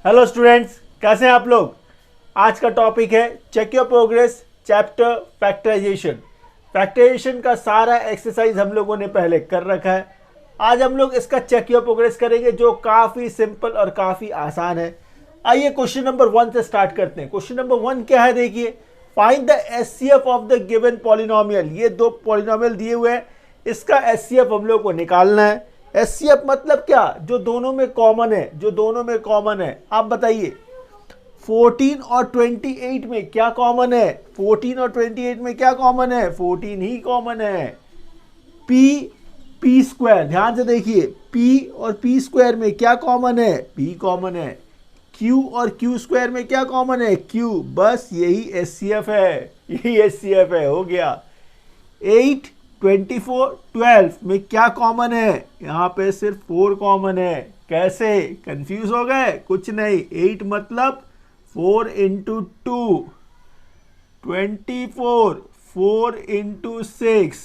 Hello students, कैसे हैं आप लोग। आज का टॉपिक है check your progress chapter factorisation. Factorisation का सारा एक्सरसाइज हम लोगों ने पहले कर रखा है। आज हम लोग इसका चेक योर प्रोग्रेस करेंगे जो काफ़ी सिंपल और काफ़ी आसान है। आइए क्वेश्चन नंबर 1 से स्टार्ट करते हैं। क्वेश्चन नंबर 1 क्या है, देखिए, find the HCF of the given polynomial. ये दो पॉलिनोमियल दिए हुए हैं, इसका एचसीएफ हम लोग को निकालना है। एचसीएफ मतलब क्या, जो दोनों में कॉमन है, जो दोनों में कॉमन है। आप बताइए 14 और 28 में क्या कॉमन है। 14 और 28 में क्या कॉमन है, 14 ही कॉमन है। पी स्क्वायर, ध्यान से देखिए, पी और पी स्क्वायर में क्या कॉमन है, पी कॉमन है। क्यू और क्यू स्क्वायर में क्या कॉमन है, क्यू। बस यही एचसीएफ है, यही एचसीएफ है, हो गया। 8, 24, 12 में क्या कॉमन है, यहाँ पे सिर्फ 4 कॉमन है। कैसे, कंफ्यूज हो गए, कुछ नहीं। 8 मतलब 4 इंटू 2, 24, 4 इंटू 6,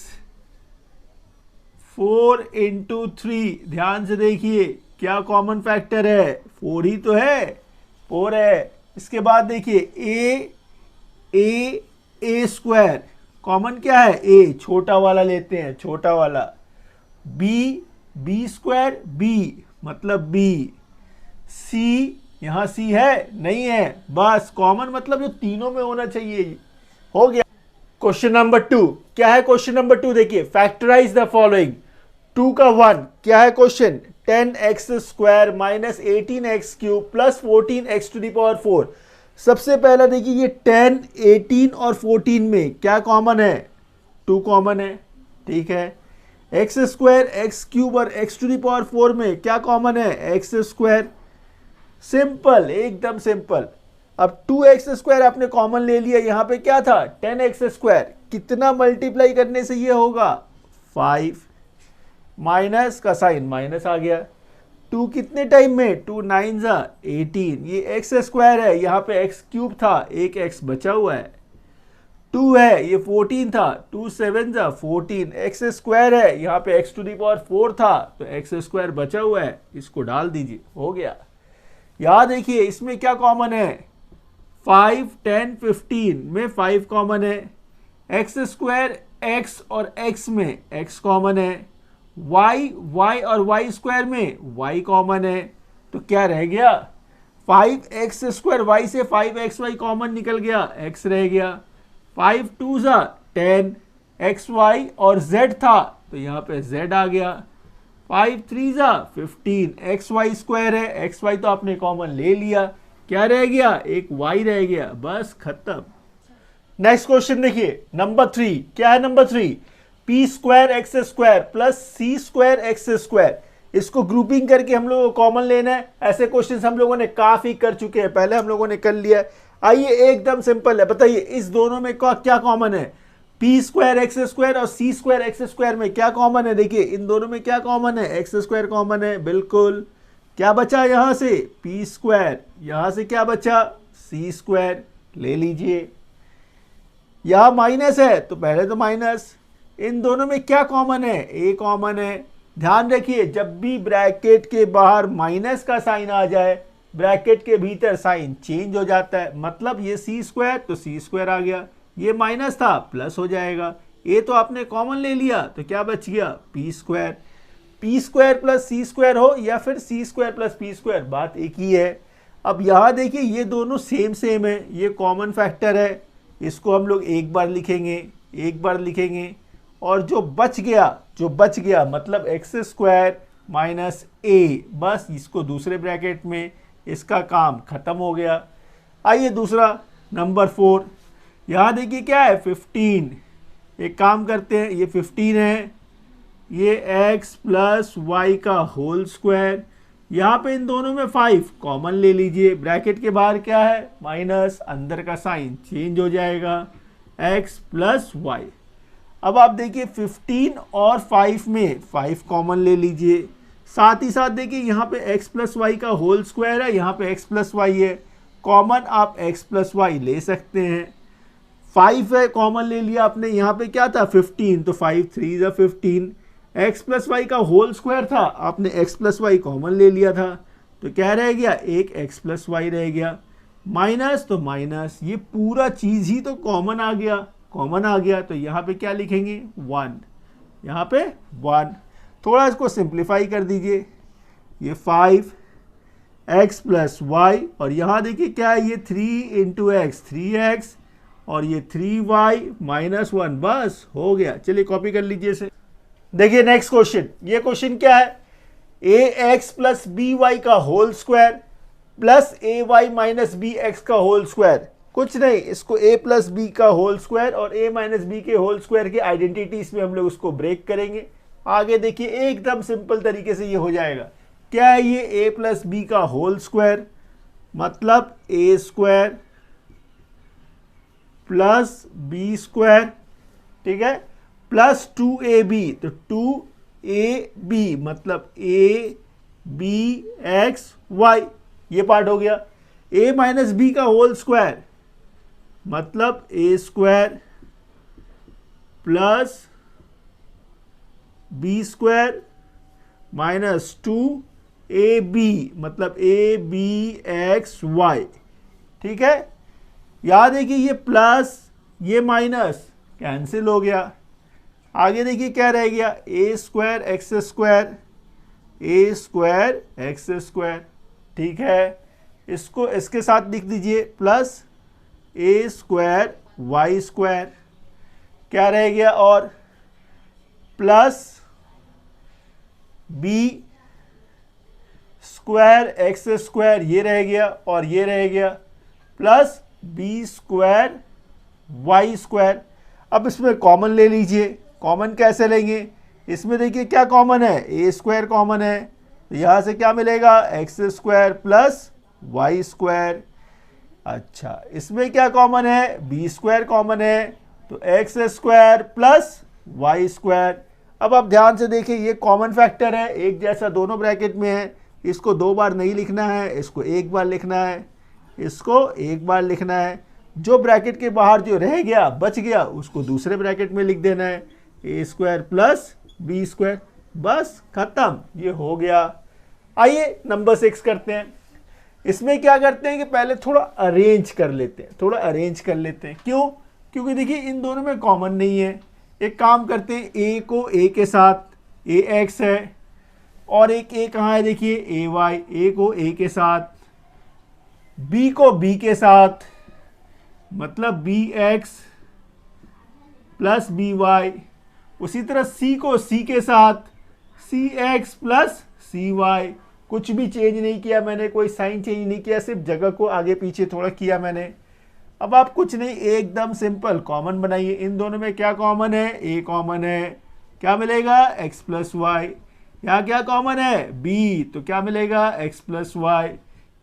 4 इंटू 3। ध्यान से देखिए क्या कॉमन फैक्टर है, 4 ही तो है, 4 है। इसके बाद देखिए ए स्क्वायर कॉमन क्या है, ए, छोटा वाला लेते हैं, छोटा वाला। बी स्क्वायर, बी मतलब बी। सी, यहां सी है, नहीं है। बस कॉमन मतलब जो तीनों में होना चाहिए, हो गया। क्वेश्चन नंबर 2 क्या है, क्वेश्चन नंबर 2 देखिए, फैक्टराइज द फॉलोइंग। 2 का 1 क्या है question, 10x square minus 18x cube plus 14x to the power 4। सबसे पहला देखिए, ये 10, 18 और 14 में क्या कॉमन है, 2 कॉमन है, ठीक है। एक्स स्क्वायर, एक्स क्यूब और एक्स टू द पावर 4 में क्या कॉमन है, एक्स स्क्वायर। सिंपल, एकदम सिंपल। अब 2x स्क्वायर आपने कॉमन ले लिया, यहां पे क्या था 10x स्क्वायर, कितना मल्टीप्लाई करने से ये होगा 5, माइनस का साइन माइनस आ गया। 2 कितने टाइम में, 2 9 जा 18। ये एक्स स्क्वायर है, यहाँ पे एक्स क्यूब था, एक एक्स बचा हुआ है। 2 है, ये 14 था, 2 7 जा 14। एक्स स्क्वायर है, यहाँ पे एक्स टू दी पावर 4 था, तो एक्स स्क्वायर बचा हुआ है, इसको डाल दीजिए, हो गया। यहाँ देखिए इसमें क्या कॉमन है, 5, 10, 15 में 5 कॉमन है। एक्स स्क्वायर, एक्स और एक्स में एक्स कॉमन है। y और y स्क्वायर में y कॉमन है, तो क्या रह गया 5x स्क्वायर, y से 5xy कॉमन निकल गया, x रह गया। 5 2 जा 10, xy और z था, तो यहाँ पे z आ गया। 5 3 जा 15, xy स्क्वायर है, xy तो आपने कॉमन ले लिया, क्या रह गया, एक y रह गया, बस खत्म। नेक्स्ट क्वेश्चन देखिए, नंबर 3 क्या है, number 3 P square x square plus C square x square. इसको ग्रुपिंग करके हम लोगों को कॉमन लेना है। ऐसे क्वेश्चंस हम लोगों ने काफी कर चुके हैं, पहले हम लोगों ने कर लिया है। आइए एकदम सिंपल है, बताइए इस दोनों में क्या कॉमन है, पी स्क्वायर एक्स स्क्वायर और सी स्क्वायर एक्स स्क्वायर में क्या कॉमन है। देखिए इन दोनों में क्या कॉमन है, एक्स स्क्वायर कॉमन है, बिल्कुल। क्या बचा यहां से, पी स्क्वायर, यहां से क्या बचा, सी स्क्वायर, ले लीजिए। यहां माइनस है तो पहले तो माइनस। इन दोनों में क्या कॉमन है, ए कॉमन है। ध्यान रखिए जब भी ब्रैकेट के बाहर माइनस का साइन आ जाए, ब्रैकेट के भीतर साइन चेंज हो जाता है। मतलब ये सी स्क्वायर तो सी स्क्वायर आ गया, ये माइनस था प्लस हो जाएगा। ए तो आपने कॉमन ले लिया, तो क्या बच गया, P square. P square plus C square हो या फिर C square plus P square, बात एक ही है। अब यहाँ देखिए ये दोनों सेम सेम है, ये कॉमन फैक्टर है, इसको हम लोग एक बार लिखेंगे, एक बार लिखेंगे। और जो बच गया मतलब एक्स स्क्वायर माइनस ए, बस इसको दूसरे ब्रैकेट में, इसका काम खत्म हो गया। आइए दूसरा नंबर 4, यहाँ देखिए क्या है 15। एक काम करते हैं, ये 15 है, ये x प्लस वाई का होल स्क्वायर। यहाँ पे इन दोनों में 5 कॉमन ले लीजिए, ब्रैकेट के बाहर क्या है माइनस, अंदर का साइन चेंज हो जाएगा, x प्लस वाई। अब आप देखिए 15 और 5 में 5 कॉमन ले लीजिए। साथ ही साथ देखिए यहाँ पे x प्लस वाई का होल स्क्वायर है, यहाँ पे x प्लस वाई है, कॉमन आप x प्लस वाई ले सकते हैं। 5 है कॉमन ले लिया आपने, यहाँ पे क्या था 15, तो 5 3 जा 15। x प्लस वाई का होल स्क्वायर था, आपने x प्लस वाई कॉमन ले लिया था, तो क्या रह गया, एक x प्लस वाई रह गया, माइनस तो माइनस, ये पूरा चीज ही तो कॉमन आ गया, कॉमन आ गया, तो यहाँ पे क्या लिखेंगे 1, यहाँ पे 1। थोड़ा इसको सिंप्लीफाई कर दीजिए, ये 5x प्लस वाई, और यहाँ देखिए क्या है, ये 3 इंटू एक्स 3x, और ये 3y माइनस 1, बस हो गया। चलिए कॉपी कर लीजिए इसे। देखिए नेक्स्ट क्वेश्चन, ये क्वेश्चन क्या है, ax प्लस बी वाई का होल स्क्वायर प्लस ए वाई माइनस बी एक्स का होल स्क्वायर। कुछ नहीं, इसको a प्लस बी का होल स्क्वायर और a माइनस बी के होल स्क्वायर की आइडेंटिटीज में हम लोग उसको ब्रेक करेंगे। आगे देखिए एकदम सिंपल तरीके से ये हो जाएगा। क्या है ये, a प्लस बी का होल स्क्वायर मतलब a square plus b square, ठीक है, प्लस 2ab, तो 2ab मतलब a b x y, ये पार्ट हो गया। a माइनस बी का होल स्क्वायर मतलब a square plus b square minus 2ab मतलब a b x y, ठीक है। याद देखिए ये प्लस ये माइनस कैंसिल हो गया। आगे देखिए क्या रह गया, a square x square, a square x square, ठीक है। इसको इसके साथ लिख दीजिए plus a square y square, क्या रह गया, और plus b square x square, ये रह गया, और ये रह गया plus b square y square. अब इसमें कॉमन ले लीजिए। कॉमन कैसे लेंगे, इसमें देखिए क्या कॉमन है, ए स्क्वायर कॉमन है, तो यहाँ से क्या मिलेगा, x square plus y square. अच्छा, इसमें क्या कॉमन है, बी स्क्वायर कॉमन है, तो x square plus y square. अब आप ध्यान से देखिए ये कॉमन फैक्टर है, एक जैसा दोनों ब्रैकेट में है। इसको 2 बार नहीं लिखना है, इसको 1 बार लिखना है, इसको 1 बार लिखना है। जो ब्रैकेट के बाहर जो रह गया बच गया उसको दूसरे ब्रैकेट में लिख देना है, a square plus b square, बस खत्म, ये हो गया। आइए नंबर 6 करते हैं। इसमें क्या करते हैं कि पहले थोड़ा अरेंज कर लेते हैं, थोड़ा अरेंज कर लेते हैं। क्यों, क्योंकि देखिए इन दोनों में कॉमन नहीं है। एक काम करते हैं, ए को ए के साथ ए एक्स है, और एक ए कहाँ है, देखिए ए वाई, ए को ए के साथ, बी को बी के साथ मतलब B X plus B Y. उसी तरह सी को सी के साथ C X plus C Y. कुछ भी चेंज नहीं किया मैंने, कोई साइन चेंज नहीं किया, सिर्फ जगह को आगे पीछे थोड़ा किया मैंने। अब आप कुछ नहीं, एकदम सिंपल कॉमन बनाइए। इन दोनों में क्या कॉमन है, ए कॉमन है, क्या मिलेगा, एक्स प्लस वाई। यहाँ क्या कॉमन है, बी, तो क्या मिलेगा, एक्स प्लस वाई।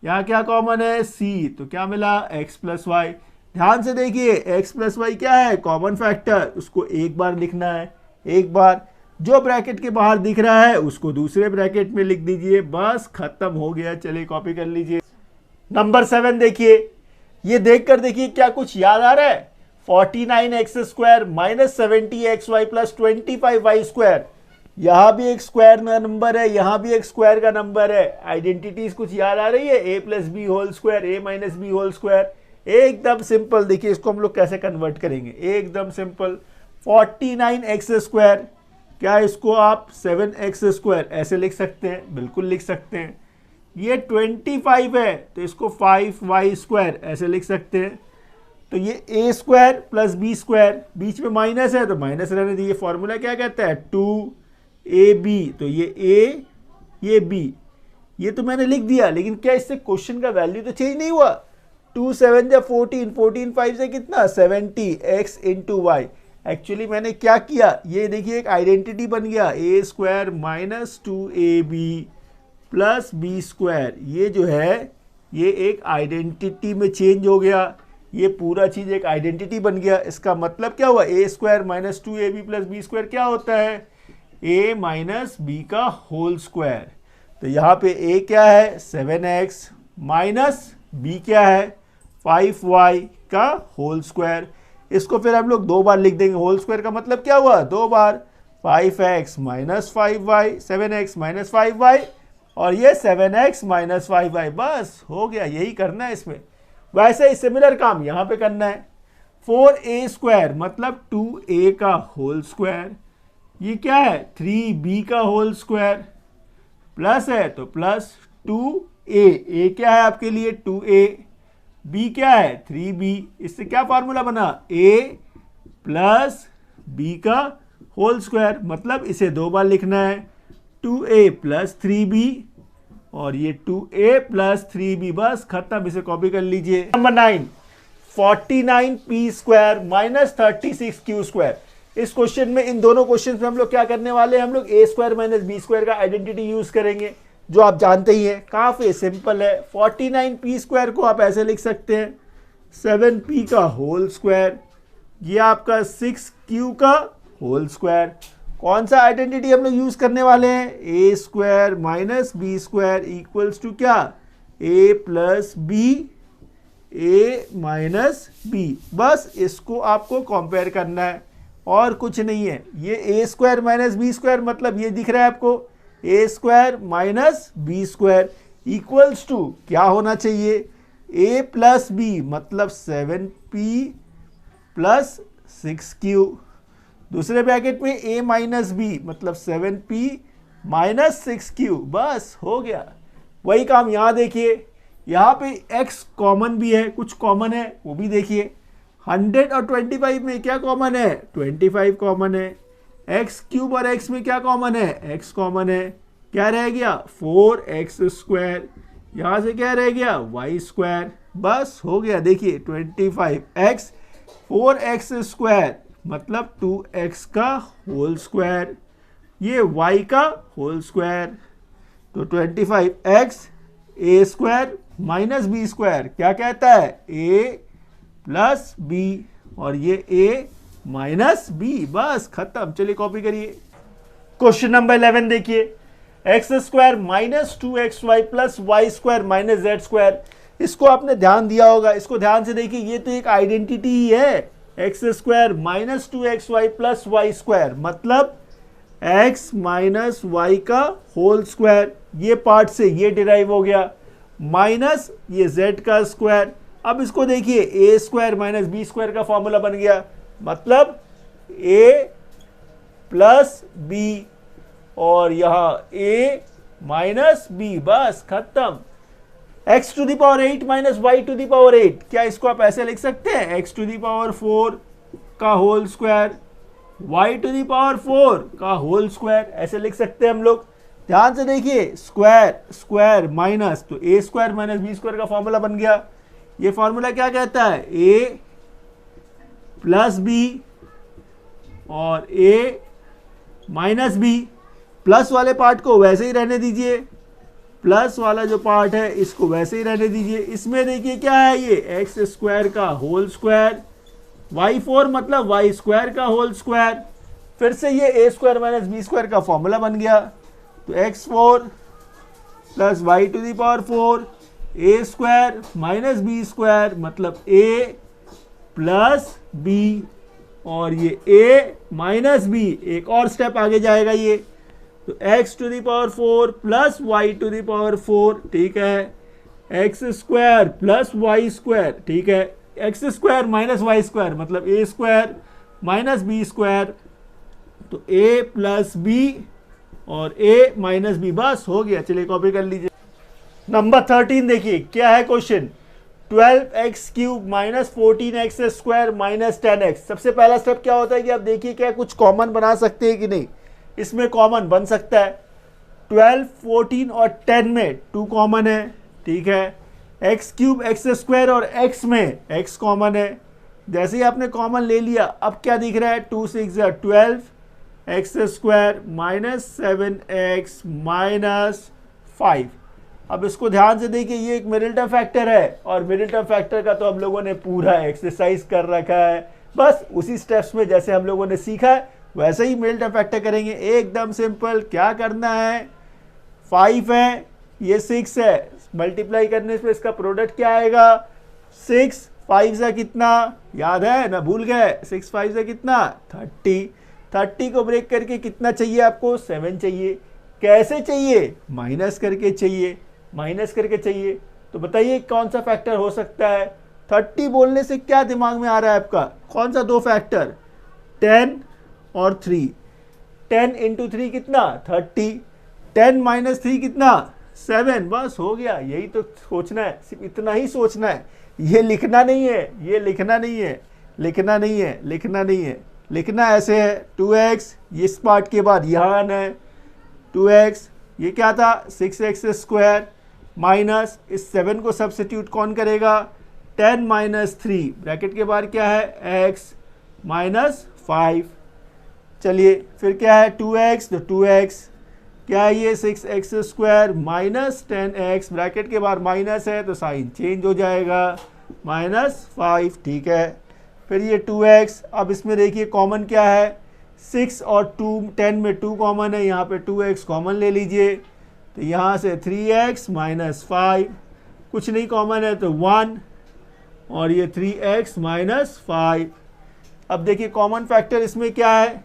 यहाँ क्या कॉमन है, सी, तो क्या मिला, एक्स प्लस वाई। ध्यान से देखिए एक्स प्लस वाई क्या है, कॉमन फैक्टर, उसको 1 बार लिखना है, 1 बार। जो ब्रैकेट के बाहर दिख रहा है उसको दूसरे ब्रैकेट में लिख दीजिए, बस खत्म हो गया। चलिए कॉपी कर लीजिए। नंबर 7 देखिए, ये देखकर देखिए क्या कुछ याद आ रहा है, 49x square minus 70xy plus 25y square. यहाँ भी एक स्क्वायर का नंबर है, यहाँ भी एक स्क्वायर का नंबर है। आइडेंटिटीज कुछ याद आ रही है, ए प्लस बी होल स्क्वायर, ए माइनस बी होल स्क्वायर। एकदम सिंपल, देखिए इसको हम लोग कैसे कन्वर्ट करेंगे, एकदम सिंपल। 49x स्क्वायर, क्या इसको आप 7x स्क्वायर ऐसे लिख सकते हैं, बिल्कुल लिख सकते हैं। ये 25 है तो इसको 5y स्क्वायर ऐसे लिख सकते हैं। तो ये a square plus b square, बीच में माइनस है तो माइनस रहने दीजिए। फॉर्मूला क्या कहता है, 2ab, तो ये a ये b, ये तो मैंने लिख दिया, लेकिन क्या इससे क्वेश्चन का वैल्यू तो चेंज नहीं हुआ। 2 7 जा 14, 14 5 से कितना 70x इंटू वाई। एक्चुअली मैंने क्या किया, ये देखिए एक आइडेंटिटी बन गया, a square minus 2ab plus b square. ये जो है ये एक आइडेंटिटी में चेंज हो गया, ये पूरा चीज एक आइडेंटिटी बन गया। इसका मतलब क्या हुआ, a square minus 2ab plus b square क्या होता है, a माइनस बी का होल स्क्वायर। तो यहाँ पे a क्या है 7x माइनस b क्या है 5y का होल स्क्वायर। इसको फिर हम लोग 2 बार लिख देंगे, होल स्क्वायर का मतलब क्या हुआ 2 बार, 5x minus 5y, 7x minus 5y और ये 7x माइनस 5y, बस हो गया, यही करना है इसमें। वैसे ही सिमिलर काम यहाँ पे करना है। 4a स्क्वायर मतलब 2a का होल स्क्वायर, ये क्या है 3b का होल स्क्वायर, प्लस है तो प्लस 2a, a क्या है आपके लिए 2a, b क्या है 3b, इससे क्या फार्मूला बना a प्लस b का होल स्क्वायर, मतलब इसे 2 बार लिखना है 2a प्लस 3b और ये 2a प्लस 3b, बस खत्म, इसे कॉपी कर लीजिए। Number 9, 49p square minus 36q square. इस क्वेश्चन में, इन दोनों क्वेश्चन में हम लोग क्या करने वाले हैं, हम लोग a square minus b square का आइडेंटिटी यूज करेंगे, जो आप जानते ही हैं, काफी सिंपल है। 49p स्क्वायर को आप ऐसे लिख सकते हैं 7p का होल स्क्वायर, ये आपका 6q का होल स्क्वायर। कौन सा आइडेंटिटी हम लोग यूज करने वाले हैं, a square minus b square equals to क्या a plus b, a minus b, बस इसको आपको कंपेयर करना है और कुछ नहीं है। ये a square minus b square मतलब ये दिख रहा है आपको a square minus b square equals to क्या होना चाहिए a प्लस b मतलब 7p प्लस 6q, दूसरे ब्रैकेट में a माइनस बी मतलब 7p माइनस 6q, बस हो गया। वही काम यहाँ देखिए, यहाँ पे x कॉमन भी है, कुछ कॉमन है वो भी देखिए। 100 और 25 में क्या कॉमन है, 25 कॉमन है। x क्यूब और x में क्या कॉमन है, x कॉमन है। क्या रह गया 4x स्क्वायर, यहाँ से क्या रह गया y स्क्वायर, बस हो गया। देखिए 25x 4x स्क्वायर मतलब 2x का होल स्क्वायर, ये y का होल स्क्वायर, तो 25x a square minus b square क्या कहता है a प्लस b और ये a माइनस b, बस खत्म। चलिए कॉपी करिए। क्वेश्चन नंबर 11 देखिए, x square minus 2xy plus y square minus z square. इसको आपने ध्यान दिया होगा, इसको ध्यान से देखिए, ये तो एक आइडेंटिटी ही है। X square minus 2xy plus y square मतलब x माइनस वाई का होल स्क्वायर, ये पार्ट से ये डिराइव हो गया, माइनस ये z का स्क्वायर। अब इसको देखिए a square minus b square का फॉर्मूला बन गया, मतलब a प्लस b और यहाँ a माइनस b, बस खत्म। x to the power 8 minus y to the power 8, क्या इसको आप ऐसे लिख सकते हैं x टू दी पावर 4 का whole square, y to the power 4 का होल स्क्वायर, ऐसे लिख सकते हैं हम लोग। ध्यान से देखिए, स्क्वायर स्क्वायर माइनस, तो a square minus b square का फॉर्मूला बन गया। ये फॉर्मूला क्या कहता है a प्लस b और a माइनस b, प्लस वाले पार्ट को वैसे ही रहने दीजिए, प्लस वाला जो पार्ट है इसको वैसे ही रहने दीजिए। इसमें देखिए क्या है, ये एक्स स्क्वायर का होल स्क्वायर, y4 मतलब वाई स्क्वायर का होल स्क्वायर, फिर से ये a square minus b square का फॉर्मूला बन गया, तो x4 plus y to the power 4 a square minus b square मतलब a प्लस b और ये a माइनस b, एक और स्टेप आगे जाएगा ये, तो x to the power 4 plus y to the power 4, ठीक है, x square plus y square, ठीक है, x square minus y square मतलब a square minus b square, तो a प्लस b और a माइनस b, बस हो गया। चलिए कॉपी कर लीजिए। नंबर 13 देखिए क्या है question, 12x cube minus 14x square minus 10x। सबसे पहला स्टेप क्या होता है कि आप देखिए क्या कुछ कॉमन बना सकते हैं कि नहीं, इसमें कॉमन बन सकता है। 12, 14 और 10 में 2 कॉमन है, ठीक है, एक्स क्यूब एक्स स्क्वायर और x में x कॉमन है। जैसे ही आपने कॉमन ले लिया, अब क्या दिख रहा है 2 6 12 x square minus 7x minus 5। अब इसको ध्यान से देखिए, ये एक मिडिल टर्म फैक्टर है और मिडिल टर्म फैक्टर का तो हम लोगों ने पूरा एक्सरसाइज कर रखा है, बस उसी स्टेप्स में जैसे हम लोगों ने सीखा है वैसे ही मिडिल टर्म फैक्टर करेंगे, एकदम सिंपल। क्या करना है, 5 है, ये 6 है, मल्टीप्लाई करने से इसका प्रोडक्ट क्या आएगा 6 5 से कितना, याद है ना, भूल गए, 6 5 से कितना 30, 30 को ब्रेक करके कितना चाहिए आपको 7 चाहिए। कैसे चाहिए? माइनस करके चाहिए, माइनस करके चाहिए। तो बताइए कौन सा फैक्टर हो सकता है? 30 बोलने से क्या दिमाग में आ रहा है आपका? कौन सा दो फैक्टर? 10 और 3। 10 इंटू 3 कितना? 30। 10 माइनस 3 कितना? 7। बस हो गया। यही तो सोचना है, सिर्फ इतना ही सोचना है। ये लिखना नहीं है, ये लिखना नहीं है, लिखना नहीं है, लिखना नहीं है। लिखना ऐसे है 2x, इस पार्ट के बाद यहाँ आना है 2x, ये क्या था 6x स्क्वायर, माइनस इस 7 को सब्स्टिट्यूट कौन करेगा? 10 माइनस 3 ब्रैकेट के बाहर क्या है? x minus 5। चलिए फिर क्या है? 2x, तो 2x क्या है? ये 6x square minus 10x, bracket के बाहर माइनस है तो साइन चेंज हो जाएगा, माइनस 5। ठीक है, फिर ये 2x। अब इसमें देखिए कॉमन क्या है? 6 और 2, 10 में 2 कॉमन है, यहाँ पे 2x कॉमन ले लीजिए, तो यहाँ से 3x माइनस 5, कुछ नहीं कॉमन है तो 1, और ये 3x माइनस 5। अब देखिए कॉमन फैक्टर इसमें क्या है?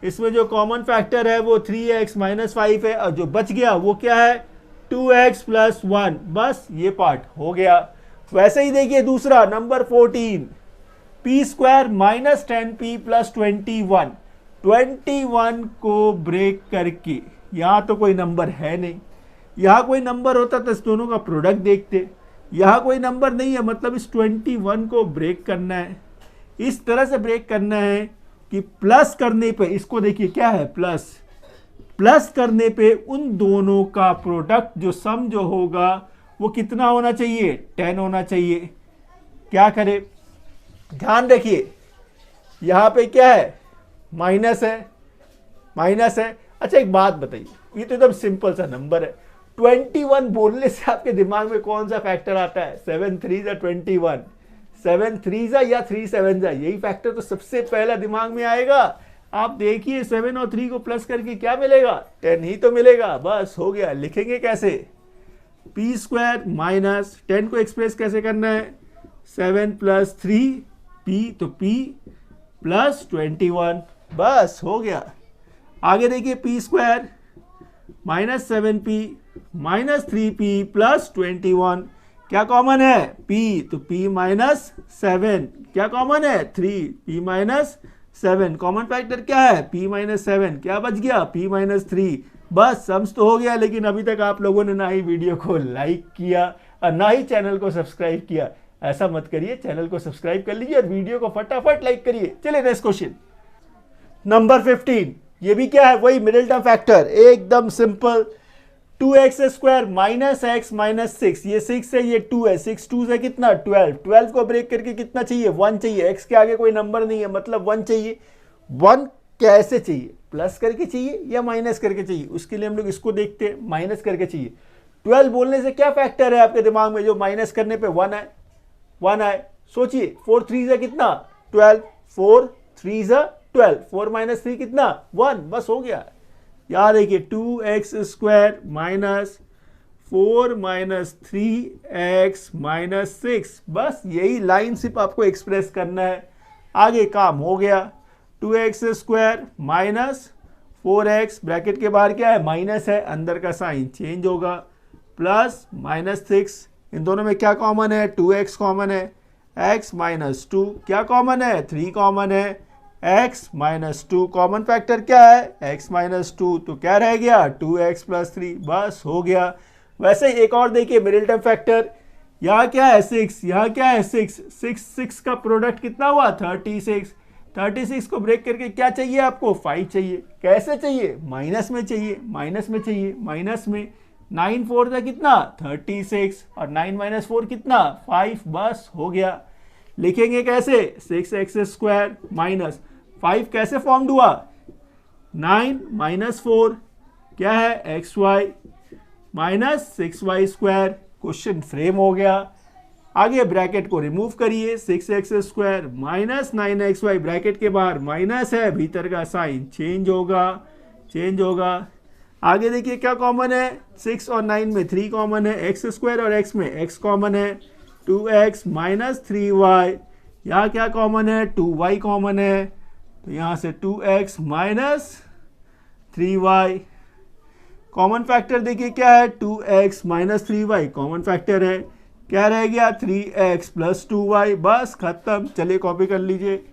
इसमें जो कॉमन फैक्टर है वो 3x माइनस 5 है, और जो बच गया वो क्या है? 2x plus 1। बस ये पार्ट हो गया। वैसे ही देखिए दूसरा number 14, p square minus 10p plus 21। 21 को ब्रेक करके, यहाँ तो कोई नंबर है नहीं, यहाँ कोई नंबर होता तो इस दोनों का प्रोडक्ट देखते, यहाँ कोई नंबर नहीं है, मतलब इस 21 को ब्रेक करना है। इस तरह से ब्रेक करना है कि प्लस करने पे, इसको देखिए क्या है? प्लस, प्लस करने पे उन दोनों का प्रोडक्ट जो सम जो होगा वो कितना होना चाहिए? 10 होना चाहिए। क्या करें? ध्यान रखिए यहाँ पे क्या है? माइनस है, माइनस है। अच्छा एक बात बताइए, ये तो एकदम सिंपल सा नंबर है, 21 बोलने से आपके दिमाग में कौन सा फैक्टर आता है? 7 3 21, 7 3 या 3 7, यही फैक्टर तो सबसे पहला दिमाग में आएगा। आप देखिए 7 और 3 को प्लस करके क्या मिलेगा? 10 ही तो मिलेगा। बस हो गया। लिखेंगे कैसे? p स्क्वायर माइनस 10 को एक्सप्रेस कैसे करना है? 7 प्लस 3 p, तो p प्लस 21। बस हो गया। आगे देखिए p square minus 7p minus 3p plus 21, क्या कॉमन है? p, तो p माइनस 7, क्या कॉमन है? 3, p माइनस 7, कॉमन फैक्टर क्या है? p माइनस 7, क्या बच गया? p minus 3। बस सम्स तो हो गया, लेकिन अभी तक आप लोगों ने ना ही वीडियो को लाइक किया और ना ही चैनल को सब्सक्राइब किया। ऐसा मत करिए, चैनल को सब्सक्राइब कर लीजिए और वीडियो को फटाफट लाइक करिए। चलिए नेक्स्ट क्वेश्चन नंबर 15। ये भी क्या है? वही मिडिल टर्म फैक्टर, एकदम simple. 2x square minus x minus 6, ये 6 है, ये 2 है, 6 2 से कितना? 12। 12 को ब्रेक करके कितना चाहिए? 1 चाहिए। x के आगे कोई नंबर नहीं है, मतलब 1 चाहिए। 1 कैसे चाहिए? प्लस करके चाहिए या माइनस करके चाहिए? उसके लिए हम लोग इसको देखते हैं, माइनस करके चाहिए। 12 बोलने से क्या फैक्टर है आपके दिमाग में जो माइनस करने पे 1 है? 1 आए। सोचिए 4 3 से कितना? 12, 4 3 से 12, 4 माइनस 3 कितना? 1। बस हो गया। यार देखिए 2x square minus 4 minus 3x minus 6, बस यही लाइन सिर्फ आपको एक्सप्रेस करना है, आगे काम हो गया। 2x square minus 4x, bracket के बाहर क्या है? माइनस है, अंदर का साइन चेंज होगा, प्लस माइनस 6, इन दोनों में क्या कॉमन है? 2x कॉमन है, x माइनस 2 क्या कॉमन है? 3 कॉमन है, x माइनस 2 कॉमन फैक्टर क्या है? x माइनस 2, तो क्या रह गया? 2x plus 3। बस हो गया। वैसे ही एक और देखिए मिडिल टर्म फैक्टर, यहाँ क्या है? 6, यहाँ क्या है? 6 का प्रोडक्ट कितना हुआ? 36। 36 को ब्रेक करके क्या चाहिए आपको? 5 चाहिए। कैसे चाहिए? माइनस में चाहिए, माइनस में चाहिए, माइनस में। 9 4 था कितना? 36, और 9 माइनस 4 कितना? 5। बस हो गया। लिखेंगे कैसे? 6x स्क्वायर माइनस 5 कैसे फॉर्म हुआ? 9 माइनस 4 क्या है? xy minus 6y square. Question frame हो गया। आगे ब्रैकेट को रिमूव करिए, 6x square minus 9xy, bracket के बाहर माइनस है, भीतर का साइन चेंज होगा, चेंज होगा। आगे देखिए क्या कॉमन है? 6 और 9 में 3 कॉमन है, एक्स स्क्वायर और x में x कॉमन है, 2x माइनस 3y। यहाँ क्या कॉमन है? 2y कॉमन है, तो यहाँ से 2x minus 3y। Common factor देखिए क्या है, 2x minus 3y common factor है। क्या रह गया, 3x प्लस 2y, बस खत्म। चलिए कॉपी कर लीजिए।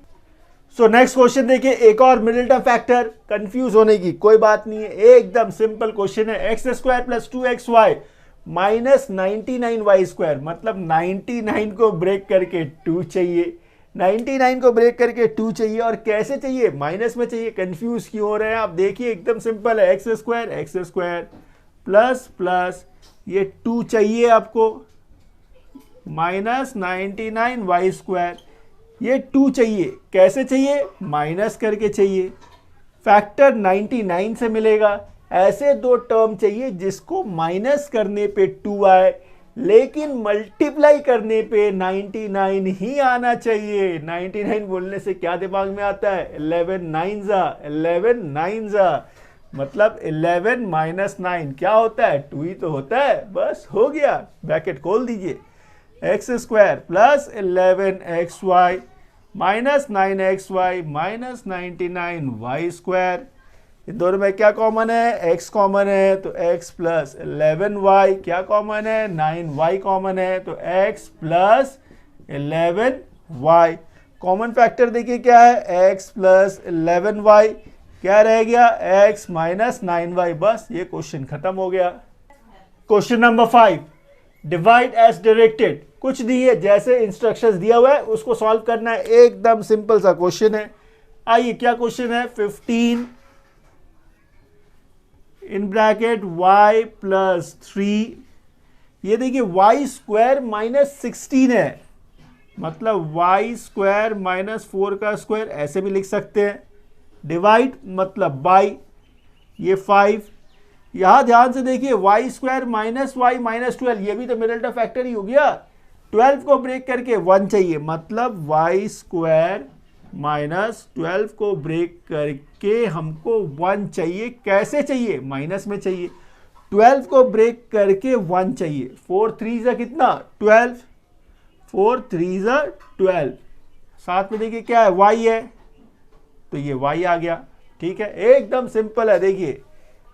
सो नेक्स्ट क्वेश्चन देखिए, एक और मिडिल टर्म फैक्टर, कंफ्यूज होने की कोई बात नहीं है, एकदम सिंपल क्वेश्चन है। X square plus 2xy minus 99y square, मतलब 99 को ब्रेक करके 2 चाहिए, 99 को ब्रेक करके 2 चाहिए। और कैसे चाहिए, माइनस में चाहिए। कंफ्यूज क्यों हो रहे हैं आप, देखिए एकदम सिंपल है। एक्स स्क्वायर प्लस प्लस ये 2 चाहिए आपको, माइनस 99y स्क्वायर, ये 2 चाहिए। कैसे चाहिए, माइनस करके चाहिए। फैक्टर 99 से मिलेगा। ऐसे दो टर्म चाहिए जिसको माइनस करने पे 2 आए, लेकिन मल्टीप्लाई करने पे 99 ही आना चाहिए। 99 बोलने से क्या दिमाग में आता है, 11 9 मतलब 11 माइनस 9 क्या होता है, 2 ही तो होता है। बस हो गया, ब्रैकेट खोल दीजिए। X square plus 11xy minus 9xy minus 99y square. इन दोनों में क्या कॉमन है, x कॉमन है तो x प्लस 11y, क्या कॉमन है, 9y कॉमन है तो x plus 11y। Common factor देखिए क्या है, x प्लस 11y, क्या रह गया, x माइनस 9y। बस ये क्वेश्चन खत्म हो गया। Question number 5, divide as directed. कुछ नहीं है, जैसे इंस्ट्रक्शंस दिया हुआ है उसको सॉल्व करना है, एकदम सिंपल सा क्वेश्चन है। आइए क्या क्वेश्चन है, 15 इन ब्रैकेट y प्लस 3, ये देखिए y स्क्वायर माइनस 16 है, मतलब y स्क्वायर माइनस 4 का स्क्वायर, ऐसे भी लिख सकते हैं। डिवाइड मतलब बाई, ये 5। यहां ध्यान से देखिए, y square minus y minus 12, ये भी तो मिडिल टर्म फैक्टर ही हो गया। 12 को ब्रेक करके 1 चाहिए, मतलब y स्क्वायर माइनस 12 को ब्रेक करके हमको 1 चाहिए। कैसे चाहिए, माइनस में चाहिए। 12 को ब्रेक करके 1 चाहिए। 4 3 जा कितना, 12, 4 3 जा 12। साथ में देखिए क्या है, y है, तो ये y आ गया। ठीक है, एकदम सिंपल है। देखिए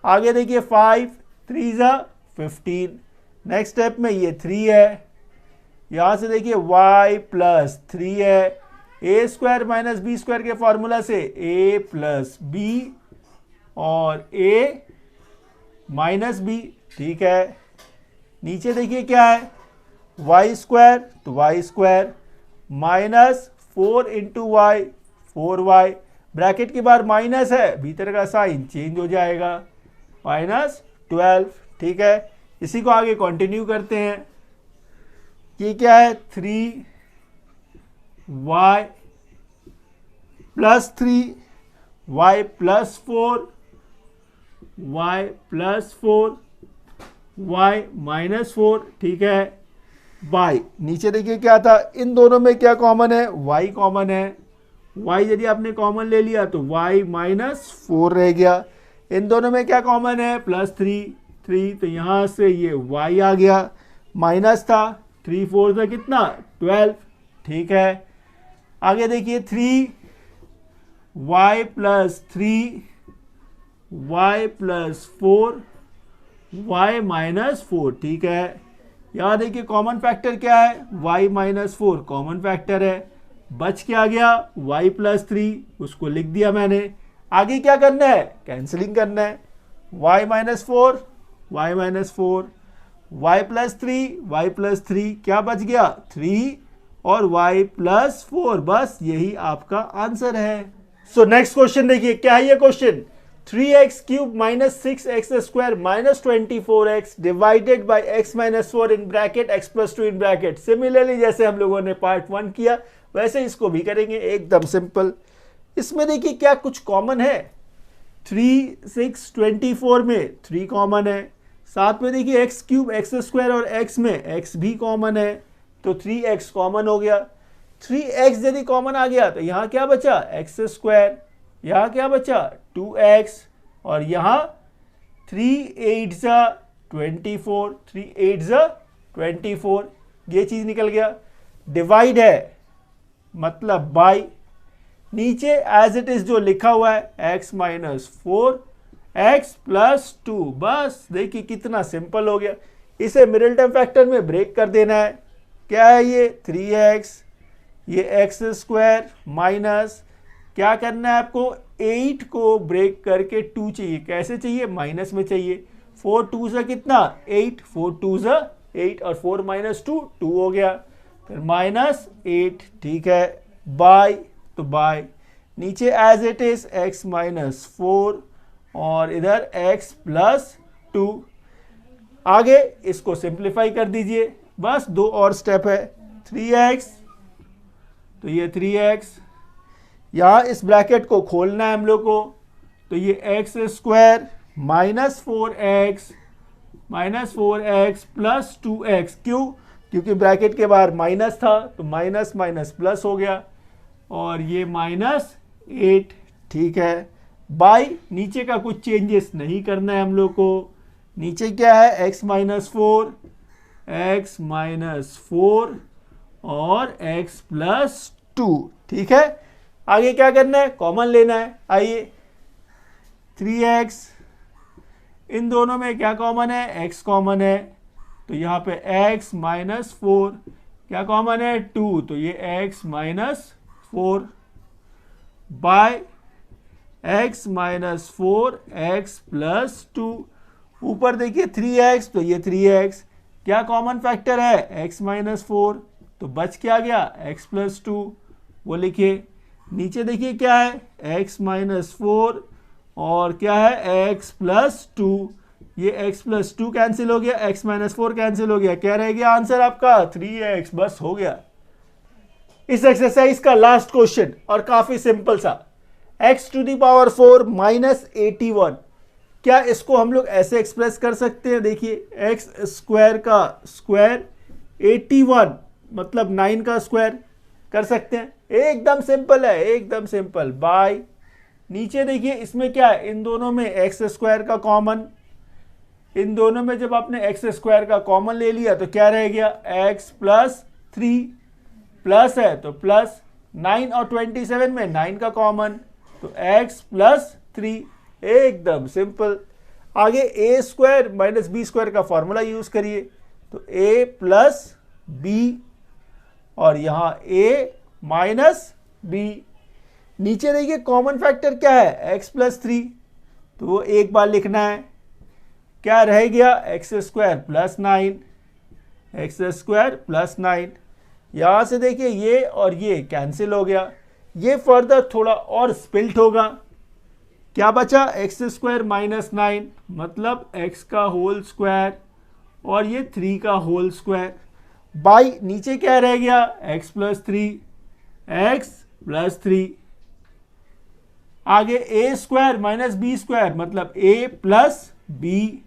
आगे देखिए, 5 3 जा 15। नेक्स्ट स्टेप में ये 3 है, यहां से देखिए y प्लस 3 है। A square minus b square के फॉर्मूला से a प्लस बी और a माइनस बी। ठीक है, नीचे देखिए क्या है, y स्क्वायर, तो y square minus 4 into y 4y, bracket के बाहर माइनस है, भीतर का साइन चेंज हो जाएगा, माइनस 12। ठीक है, इसी को आगे कंटिन्यू करते हैं। ये क्या है, 3y plus 3, y plus 4, y plus 4, y minus 4। ठीक है, बाई नीचे देखिए क्या था, इन दोनों में क्या कॉमन है, y कॉमन है। y यदि आपने कॉमन ले लिया तो y माइनस 4 रह गया। इन दोनों में क्या कॉमन है, प्लस 3, तो यहां से ये y आ गया, माइनस था, 3 4 से कितना, 12। ठीक है, आगे देखिए 3y plus 3, y plus 4, y minus 4। ठीक है, यहां देखिए कॉमन फैक्टर क्या है, y माइनस 4 कॉमन फैक्टर है। बच क्या गया, y प्लस 3, उसको लिख दिया मैंने। आगे क्या करना है, कैंसिलिंग करना है। y minus 4, y minus 4, y plus 3, क्या बच गया, 3 और y प्लस 4। बस यही आपका आंसर है। सो नेक्स्ट क्वेश्चन देखिए क्या है ये question, 3x cube minus 6x square minus 24x divided by x minus 4 in bracket x plus 2 in bracket. Similarly जैसे हम लोगों ने पार्ट 1 किया वैसे इसको भी करेंगे, एकदम सिंपल। इसमें देखिए क्या कुछ कॉमन है, 3 6 24 में 3 कॉमन है। साथ में देखिए एक्स क्यूब एक्स स्क्वायर और x में x भी कॉमन है, तो 3x कॉमन हो गया। 3x यदि कॉमन आ गया तो यहाँ क्या बचा, एक्स स्क्वायर, यहाँ क्या बचा 2x, और यहाँ 3 8 24, 3 8 24, ये चीज निकल गया। डिवाइड है मतलब बाई, नीचे एज इट इज जो लिखा हुआ है x माइनस 4 x प्लस 2। बस देखिए कितना सिंपल हो गया। इसे मिडिल टर्म फैक्टर में ब्रेक कर देना है। क्या है ये 3x, ये एक्स स्क्वायर माइनस क्या करना है आपको 8 को ब्रेक करके 2 चाहिए। कैसे चाहिए? माइनस में चाहिए। 4 2 से कितना 8, 4 2 से 8 और 4 माइनस 2 2 हो गया, फिर माइनस 8। ठीक है, बाय तो बाय नीचे as it is x minus 4 और इधर x प्लस 2। आगे इसको सिंप्लीफाई कर दीजिए, बस 2 और स्टेप है। 3x तो ये 3x, यहाँ इस ब्रैकेट को खोलना है हम लोग को, तो ये x square minus 4x plus 2x। क्यों? क्योंकि ब्रैकेट के बाहर माइनस था तो माइनस माइनस प्लस हो गया और ये माइनस 8। ठीक है, बाय नीचे का कुछ चेंजेस नहीं करना है हम लोग को। नीचे क्या है x माइनस 4 और x प्लस 2। ठीक है, आगे क्या करना है? कॉमन लेना है। आइए 3x, इन दोनों में क्या कॉमन है? x कॉमन है, तो यहाँ पे x माइनस 4 क्या कॉमन है? 2, तो ये x minus 4 by x minus 4 x plus 2। ऊपर देखिए 3x, तो ये 3x क्या कॉमन फैक्टर है? x माइनस 4, तो बच क्या गया? x प्लस 2, वो लिखिए। नीचे देखिए क्या है? x माइनस 4 और क्या है? x plus 2। ये x प्लस 2 कैंसिल हो गया, x माइनस 4 कैंसिल हो गया। क्या रह गया आंसर आपका? 3x। बस हो गया। इस एक्सरसाइज का लास्ट क्वेश्चन और काफी सिंपल सा, x to the power 4 minus 81। क्या इसको हम लोग ऐसे एक्सप्रेस कर सकते हैं? देखिए x स्क्वायर का स्क्वायर 81 मतलब 9 का स्क्वायर कर सकते हैं। एकदम सिंपल है, एकदम सिंपल। बाय नीचे देखिए इसमें क्या है? इन दोनों में एक्स स्क्वायर का कॉमन, इन दोनों में जब आपने एक्स स्क्वायर का कॉमन ले लिया तो क्या रह गया? x प्लस 3 प्लस है तो प्लस 9 और 27 में 9 का कॉमन, तो x प्लस 3। एकदम सिंपल। आगे a square minus b square का फॉर्मूला यूज करिए, तो a प्लस बी और यहाँ a माइनस बी। नीचे देखिए कॉमन फैक्टर क्या है? x प्लस 3, तो वो एक बार लिखना है। क्या रह गया? X square plus 9, x square plus 9। यहां से देखिए ये और ये कैंसिल हो गया, ये फर्दर थोड़ा और स्पिल्ट होगा। क्या बचा? एक्स स्क्वायर माइनस 9 मतलब x का होल स्क्वायर और ये 3 का होल स्क्वायर बाई नीचे क्या रह गया? x plus 3, x plus 3। आगे a square minus b square मतलब a प्लस बी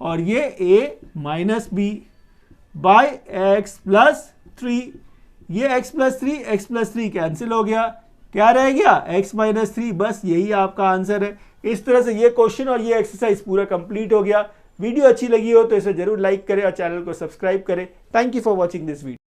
और ये a minus b by x plus 3। ये x प्लस 3 कैंसिल हो गया। क्या रह गया? x minus 3। बस यही आपका आंसर है। इस तरह से ये क्वेश्चन और ये एक्सरसाइज पूरा कंप्लीट हो गया। वीडियो अच्छी लगी हो तो इसे जरूर लाइक करें और चैनल को सब्सक्राइब करें। Thank you for watching this video.